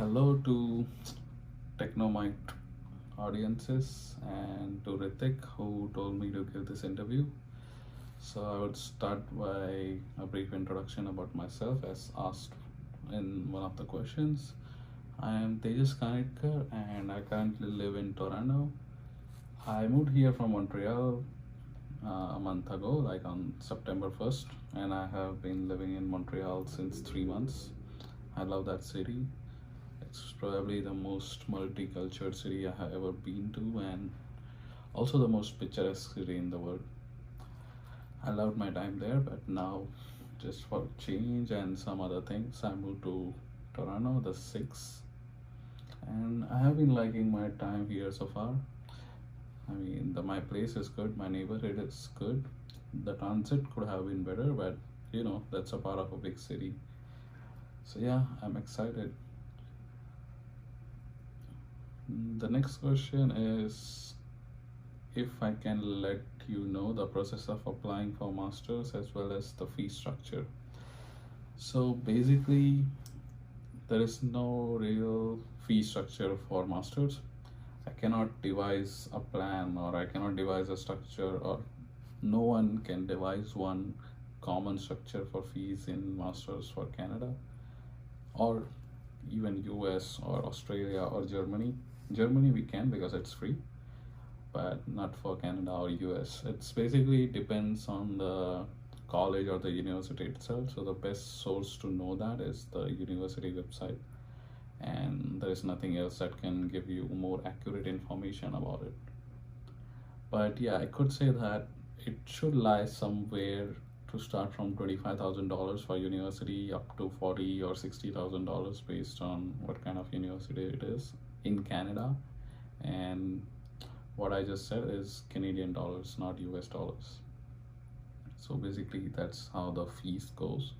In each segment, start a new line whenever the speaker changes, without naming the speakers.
Hello to Technomite audiences and to Hritik who told me to give this interview. So I would start by a brief introduction about myself as asked in one of the questions. I am Tejas Kanitkar and I currently live in Toronto. I moved here from Montreal a month ago, like on September 1st, and I have been living in Montreal since 3 months. I love that city. It's probably the most multicultural city I have ever been to, and also the most picturesque city in the world. I loved my time there, but now, just for change and some other things, I moved to Toronto, the 6th, and I have been liking my time here so far. I mean, my place is good, my neighborhood is good. The transit could have been better, but that's a part of a big city. So, yeah, I'm excited. The next question is if I can let you know the process of applying for masters as well as the fee structure. So basically, there is no real fee structure for masters. I cannot devise a plan, or I cannot devise a structure, or no one can devise one common structure for fees in masters for Canada or even US or Australia or Germany. Germany we can because it's free, but not for Canada or US. It's basically depends on the college or the university itself. So the best source to know that is the university website, and there is nothing else that can give you more accurate information about it. But yeah, I could say that it should lie somewhere to start from $25,000 for university up to 40 or $60,000 based on what kind of university it is in Canada. And what I just said is Canadian dollars, not US dollars. So basically that's how the fees goes.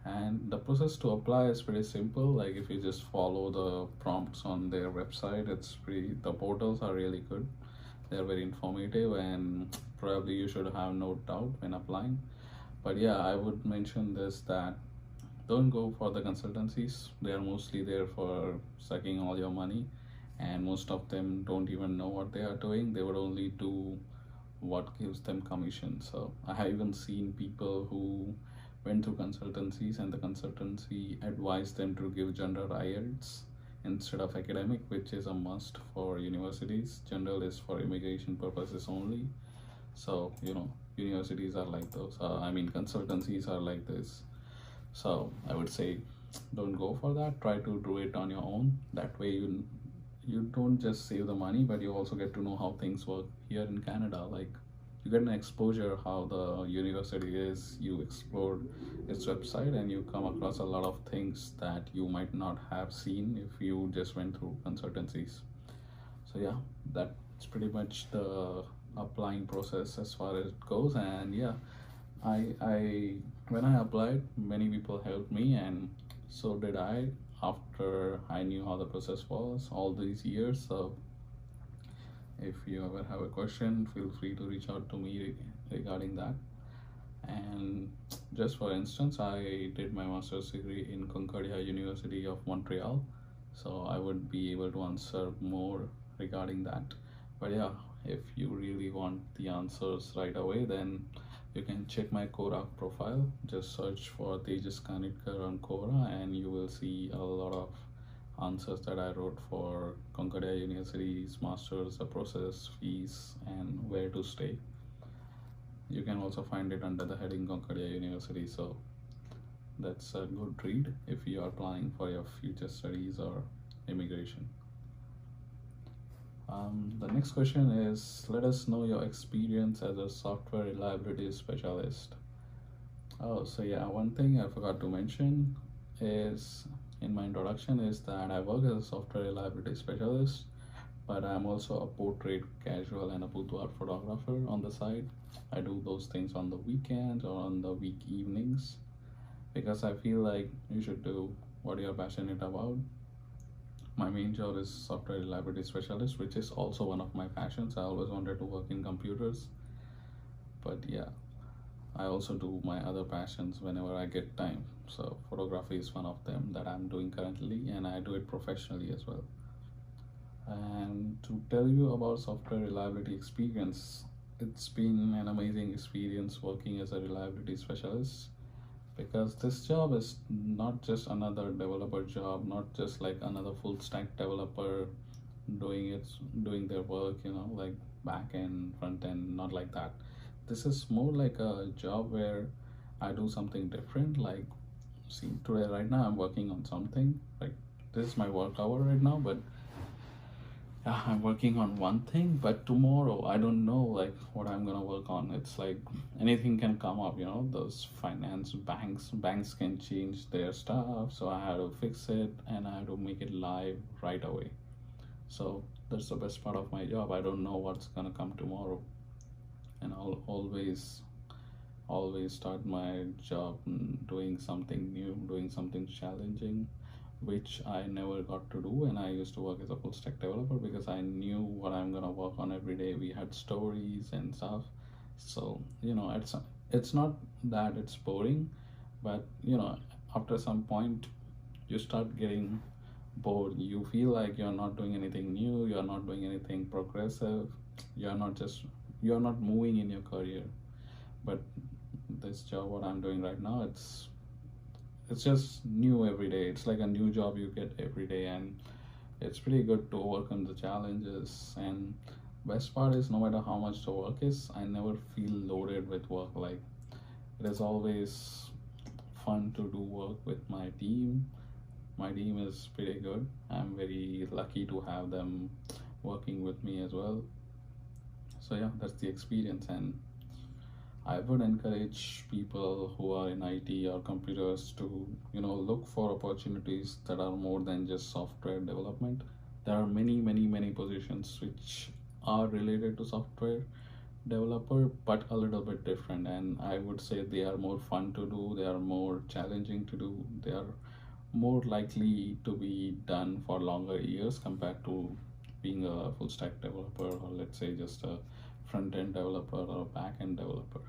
And the process to apply is pretty simple. Like if you just follow the prompts on their website, the portals are really good. They're very informative, and probably you should have no doubt when applying. But yeah, I would mention this, that don't go for the consultancies. They are mostly there for sucking all your money, and most of them don't even know what they are doing. They would only do what gives them commission. So I have even seen people who went to consultancies and the consultancy advised them to give general IELTS instead of academic, which is a must for universities. General is for immigration purposes only. So universities are like those. Consultancies are like this. So I would say don't go for that. Try to do it on your own. That way you don't just save the money, but you also get to know how things work here in Canada. Like you get an exposure how the university is. You explore its website and you come across a lot of things that you might not have seen if you just went through consultancies. So yeah, that's pretty much the applying process as far as it goes. And yeah, I when I applied, many people helped me, and so did I after I knew how the process was all these years. So if you ever have a question, feel free to reach out to me regarding that. And just for instance, I did my master's degree in Concordia University of Montreal, so I would be able to answer more regarding that. But yeah, if you really want the answers right away, then you can check my Quora profile. Just search for Tejas Kanitkar on Quora and you will see a lot of answers that I wrote for Concordia University's masters, the process, fees, and where to stay. You can also find it under the heading Concordia University. So that's a good read if you are planning for your future studies or immigration. The next question is, let us know your experience as a software reliability specialist. Oh, so yeah, one thing I forgot to mention is in my introduction is that I work as a software reliability specialist, but I'm also a portrait casual and a boudoir photographer on the side. I do those things on the weekends or on the week evenings because I feel like you should do what you're passionate about. My main job is software reliability specialist, which is also one of my passions. I always wanted to work in computers, but yeah. I also do my other passions whenever I get time. So photography is one of them that I'm doing currently, and I do it professionally as well. And to tell you about software reliability experience, it's been an amazing experience working as a reliability specialist, because this job is not just another developer job, not just like another full stack developer doing it, doing their work, like back end, front end, not like that. This is more like a job where I do something different. Like, see, today, right now, I'm working on something. Like, this is my work hour right now, but yeah, I'm working on one thing, but tomorrow I don't know like what I'm gonna work on. It's like anything can come up, those finance banks can change their stuff, so I have to fix it and I have to make it live right away. So that's the best part of my job. I don't know what's gonna come tomorrow, and I'll always start my job doing something new, doing something challenging, which I never got to do. And I used to work as a full stack developer because I knew what I'm gonna work on every day. We had stories and stuff, so it's not that it's boring, but after some point you start getting bored. You feel like you're not doing anything new, you're not doing anything progressive, you're not just you're not moving in your career. But this job what I'm doing right now, it's just new every day. It's like a new job you get every day, and it's pretty good to overcome the challenges. And best part is, no matter how much the work is, I never feel loaded with work. Like, it is always fun to do work with my team. My team is pretty good. I'm very lucky to have them working with me as well. So yeah, that's the experience. And I would encourage people who are in IT or computers to, look for opportunities that are more than just software development. There are many, many, many positions which are related to software developer, but a little bit different. And I would say they are more fun to do, they are more challenging to do, they are more likely to be done for longer years compared to being a full stack developer, or let's say just a front end developer or a back end developer.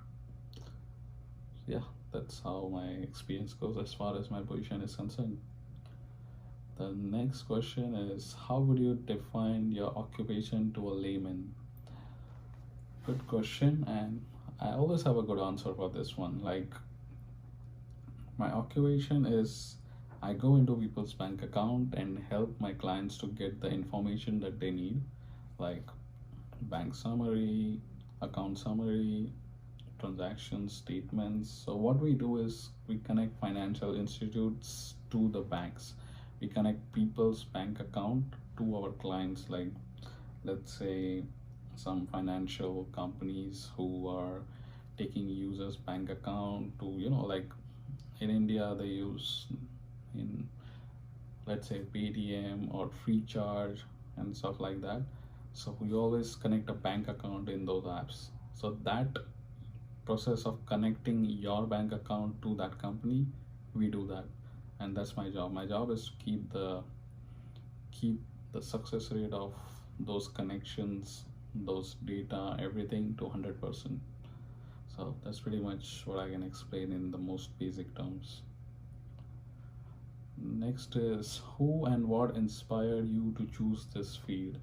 Yeah, that's how my experience goes as far as my position is concerned. The next question is, how would you define your occupation to a layman? Good question, and I always have a good answer for this one. Like, my occupation is, I go into people's bank account and help my clients to get the information that they need, like bank summary, account summary, transaction statements. So what we do is we connect financial institutes to the banks. We connect people's bank account to our clients, like, let's say, some financial companies who are taking users bank account to, like, in India they use, in, let's say, Paytm or free charge and stuff like that. So we always connect a bank account in those apps. So that process of connecting your bank account to that company, we do that. And that's my job. My job is to keep the success rate of those connections, those data, everything to 100%. So that's pretty much what I can explain in the most basic terms. Next is, who and what inspired you to choose this field?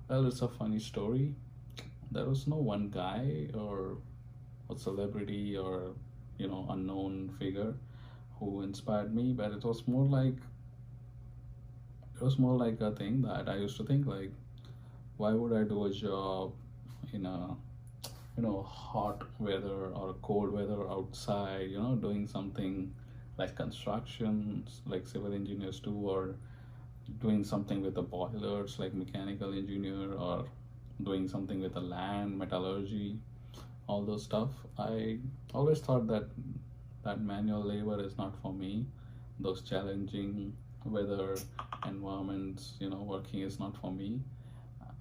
Well, it's a funny story. There was no one guy or a celebrity or unknown figure who inspired me, but it was more like a thing that I used to think, like, why would I do a job in a hot weather or cold weather outside, doing something like constructions like civil engineers do, or doing something with the boilers like mechanical engineer, or doing something with the land metallurgy, all those stuff. I always thought that manual labor is not for me. Those challenging weather environments, working is not for me.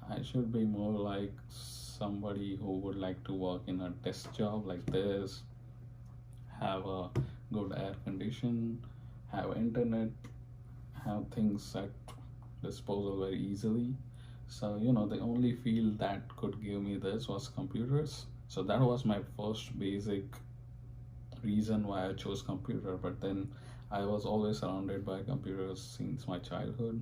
I should be more like somebody who would like to work in a desk job like this, have a good air condition, have internet, have things at disposal very easily. So, the only field that could give me this was computers. So that was my first basic reason why I chose computer. But then I was always surrounded by computers since my childhood.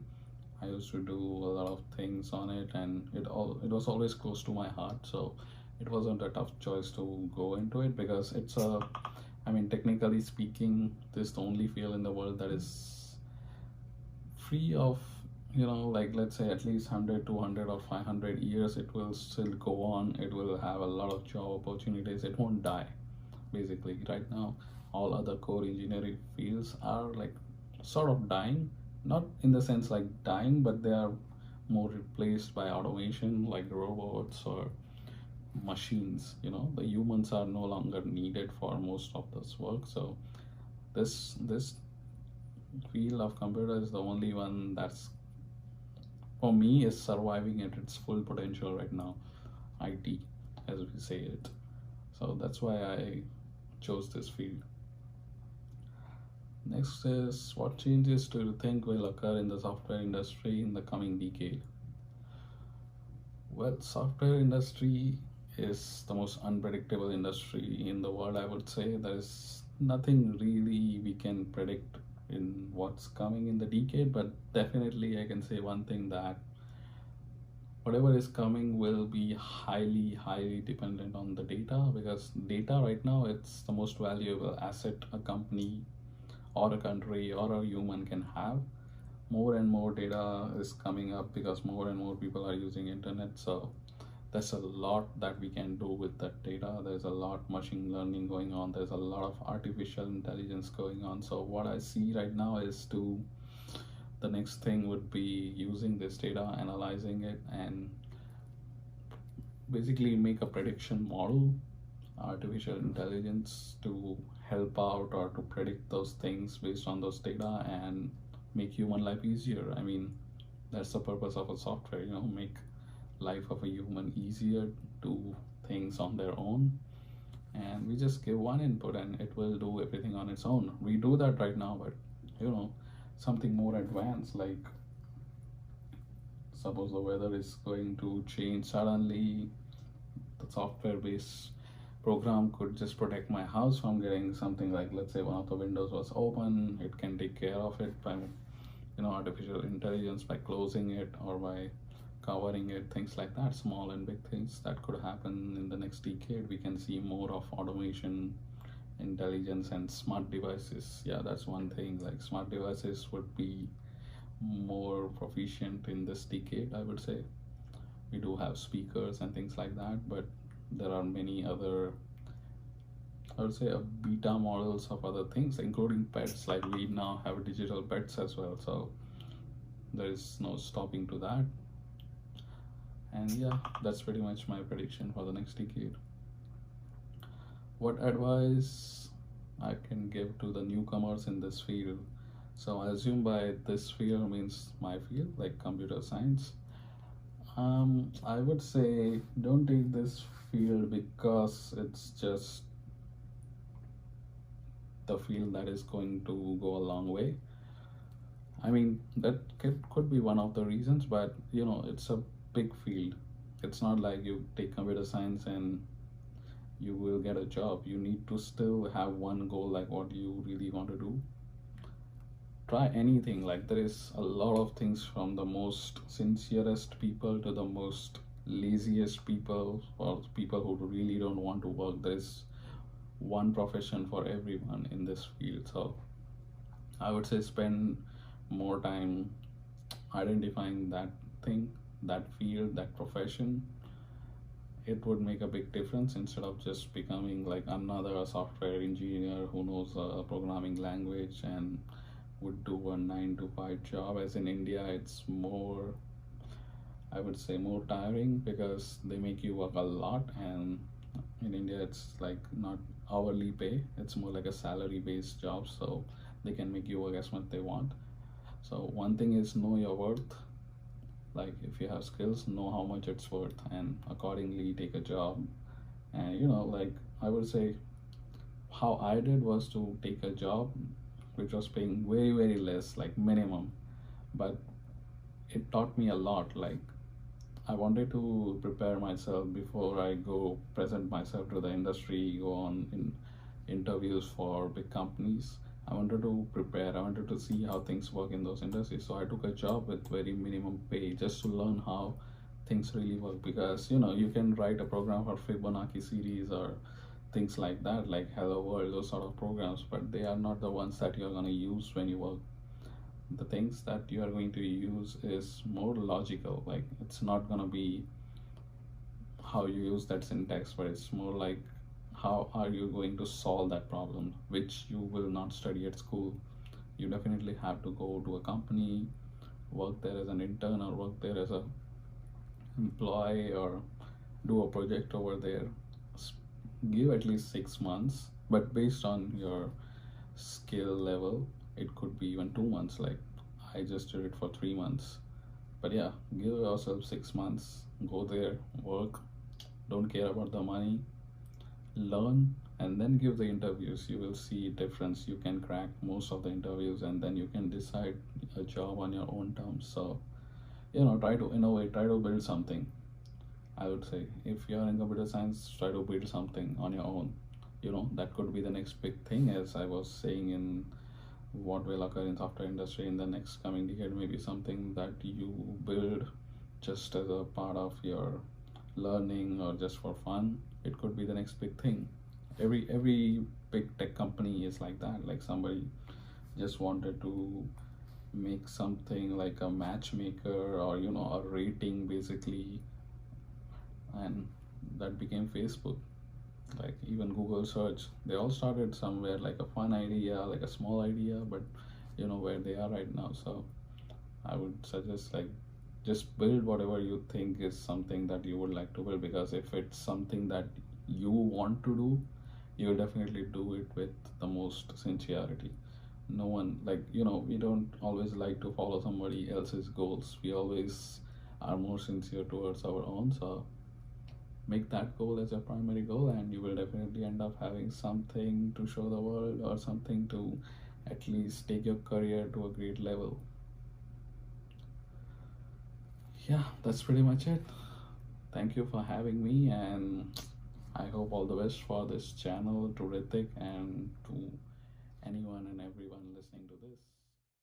I used to do a lot of things on it, and it was always close to my heart. So it wasn't a tough choice to go into it, because it's a, I mean, technically speaking, this is the only field in the world that is free of, like, let's say at least 100, 200, or 500 years. It will still go on. It will have a lot of job opportunities. It won't die. Basically, right now, all other core engineering fields are like sort of dying, not in the sense like dying, but they are more replaced by automation, like robots or machines. The humans are no longer needed for most of this work. So this field of computer is the only one that's, for me, is surviving at its full potential right now. IT, as we say it. So that's why I chose this field. Next is, what changes do you think will occur in the software industry in the coming decade? Well, software industry is the most unpredictable industry in the world, I would say. There is nothing really we can predict in what's coming in the decade, but definitely I can say one thing, that whatever is coming will be highly dependent on the data, because data right now, it's the most valuable asset a company or a country or a human can have. More and more data is coming up because more and more people are using internet. So there's a lot that we can do with that data. There's a lot machine learning going on. There's a lot of artificial intelligence going on. So what I see right now is the next thing would be using this data, analyzing it, and basically make a prediction model, artificial intelligence, to help out or to predict those things based on those data and make human life easier. I mean, that's the purpose of a software, make life of a human easier, do things on their own, and we just give one input and it will do everything on its own. We do that right now, but something more advanced, like suppose the weather is going to change suddenly, the software based program could just protect my house from getting something, like, let's say one of the windows was open. It can take care of it by artificial intelligence, by closing it or by covering it, things like that. Small and big things that could happen in the next decade. We can see more of automation, intelligence, and smart devices. Yeah, that's one thing. Like, smart devices would be more proficient in this decade, I would say. We do have speakers and things like that, but there are many other, I would say, beta models of other things, including pets. Like, we now have digital pets as well, so there is no stopping to that. And yeah, that's pretty much my prediction for the next decade. What advice I can give to the newcomers in this field? So I assume by this field means my field, like computer science. I would say, don't take this field because it's just the field that is going to go a long way. I mean, that could be one of the reasons, but it's a big field. It's not like you take computer science and you will get a job. You need to still have one goal, like what you really want to do. Try anything. Like, there is a lot of things, from the most sincerest people to the most laziest people, or people who really don't want to work. There is one profession for everyone in this field. So I would say, spend more time identifying that thing, that field, that profession. It would make a big difference, instead of just becoming like another software engineer who knows a programming language and would do a 9 to 5 job. As in India, it's more, I would say, more tiring, because they make you work a lot, and in India it's like not hourly pay, it's more like a salary based job, so they can make you work as much they want. So one thing is, know your worth. Like, if you have skills, know how much it's worth, and accordingly take a job. And like, I would say, how I did was to take a job which was paying very less, like minimum, but it taught me a lot. Like, I wanted to prepare myself before I go present myself to the industry, go on in interviews for big companies. I wanted to prepare, I wanted to see how things work in those industries. So I took a job with very minimum pay just to learn how things really work, because you can write a program for Fibonacci series or things like that, like Hello World, those sort of programs, but they are not the ones that you're going to use when you work. The things that you are going to use is more logical, like it's not going to be how you use that syntax, but it's more like how are you going to solve that problem, which you will not study at school. You definitely have to go to a company, work there as an intern or work there as a employee, or do a project over there. Give at least 6 months, but based on your skill level, it could be even 2 months. Like I just did it for 3 months. But yeah, give yourself 6 months, go there, work, don't care about the money, learn, and then give the interviews. You will see difference. You can crack most of the interviews, and then you can decide a job on your own terms. So try to innovate, try to build something. I would say if you're in computer science, try to build something on your own. That could be the next big thing, as I was saying, in what will occur in software industry in the next coming decade. Maybe something that you build just as a part of your learning or just for fun. It could be the next big thing. Every big tech company is like that. Like somebody just wanted to make something like a matchmaker, or a rating basically, and that became Facebook. Like even Google search, they all started somewhere, like a fun idea, like a small idea, but where they are right now. So I would suggest, like, just build whatever you think is something that you would like to build, because if it's something that you want to do, you will definitely do it with the most sincerity. No one, like, we don't always like to follow somebody else's goals. We always are more sincere towards our own. So make that goal as your primary goal, and you will definitely end up having something to show the world, or something to at least take your career to a great level. Yeah, that's pretty much it. Thank you for having me, and I hope all the best for this channel, to Hritik and to anyone and everyone listening to this.